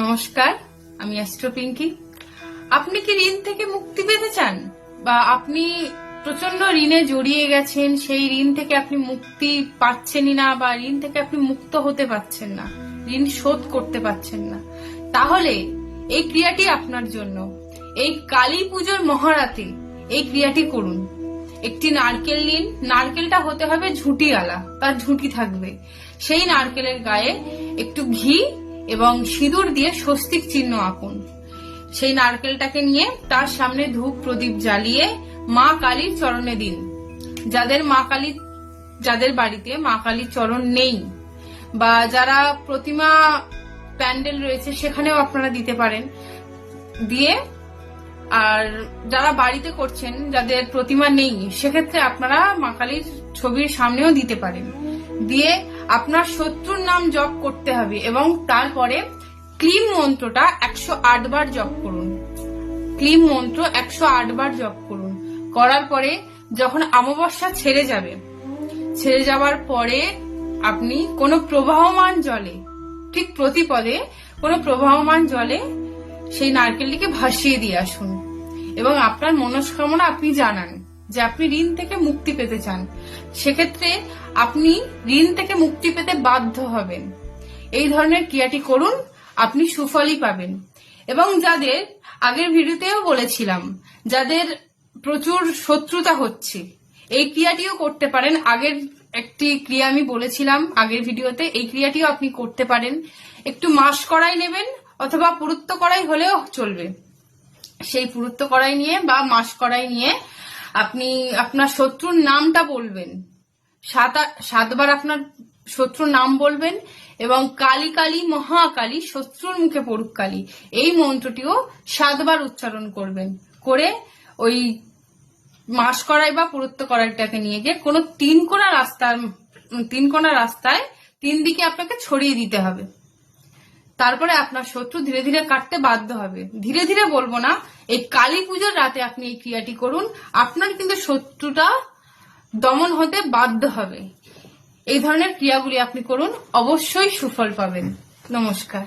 নমস্কার, আমি অ্যাস্ট্রো পিঙ্কি। আপনি কি ঋণ থেকে মুক্তি পেতে চান, বা আপনি প্রচন্ড ঋণে জড়িয়ে গেছেন, সেই ঋণ থেকে আপনি মুক্তি পাচ্ছেনই না, বা ঋণ থেকে আপনি মুক্ত হতে পারছেন না, ঋণ শোধ করতে পারছেন না, তাহলে এই ক্রিয়াটি আপনার জন্য। এই কালী পুজোর মহারাতে এই ক্রিয়াটি করুন। একটি নারকেল নিন, নারকেলটা হতে হবে ঝুঁটিওয়ালা, তার ঝুঁটি থাকবে। সেই নারকেলের গায়ে একটু ঘি এবং সিঁদুর দিয়ে স্বস্তিক চিহ্ন আঁকুন। সেই নারকেলটাকে নিয়ে তার সামনে ধূপ প্রদীপ জ্বালিয়ে মা কালীর চরণে দিন। যাদের বাড়িতে মা কালীর চরণ নেই, বা যারা প্রতিমা প্যান্ডেল রয়েছে সেখানেও আপনারা দিতে পারেন। দিয়ে আর যারা বাড়িতে করছেন, যাদের প্রতিমা নেই, সেক্ষেত্রে আপনারা মা কালীর ছবির সামনেও দিতে পারেন। দিয়ে আপনার শত্রুর নাম জপ করতে হবে এবং তারপরে ক্লিম মন্ত্রটা 108 বার জপ করুন। ক্লিম মন্ত্র 108 বার জপ করুন। করার পরে যখন অমাবস্যা ছেড়ে যাবার পরে আপনি কোনো প্রবাহমান জলে, ঠিক প্রতিপদে কোনো প্রবাহমান জলে সেই নারকেলটিকে ভাসিয়ে দিয়ে আসুন এবং আপনার মনস্কামনা আপনি জানান যে আপনি ঋণ থেকে মুক্তি পেতে চান। সেক্ষেত্রে আপনি ঋণ থেকে মুক্তি পেতে বাধ্য হবেন। এই ধরনের ক্রিয়াটি করুন, আপনি সুফলই পাবেন। এবং যাদের আগের ভিডিওতেও বলেছিলাম, যাদের প্রচুর শত্রুতা হচ্ছে, এই ক্রিয়াটিও করতে পারেন। আগের একটি ক্রিয়া আমি বলেছিলাম আগের ভিডিওতে, এই ক্রিয়াটিও আপনি করতে পারেন। একটু মাস কড়াই নেবেন, অথবা পুরুত্ব কড়াই হলেও চলবে। সেই পুরুত্ব কড়াই নিয়ে বা মাস কড়াই নিয়ে আপনি আপনার শত্রুর নামটা বলবেন। 7 বার আপনার শত্রুর নাম বলবেন এবং কালী কালী মহাকালী শত্রুর মুখে পড়ুক কালী, এই মন্ত্রটিও 7 বার উচ্চারণ করবেন। করে ওই মাস কড়াই বা পুরুত্ব কড়াইটাকে নিয়ে গিয়ে কোনো 3 কোণা রাস্তায় 3 দিকে আপনাকে ছড়িয়ে দিতে হবে। তারপরে আপনার শত্রু ধীরে ধীরে কাটতে বাধ্য হবে। ধীরে ধীরে বলবো না, এই কালী পুজোর রাতে আপনি এই ক্রিয়াটি করুন, আপনার কিন্তু শত্রুটা দমন হতে বাধ্য হবে। এই ধরনের ক্রিয়াগুলি আপনি করুন, অবশ্যই সুফল পাবেন। নমস্কার।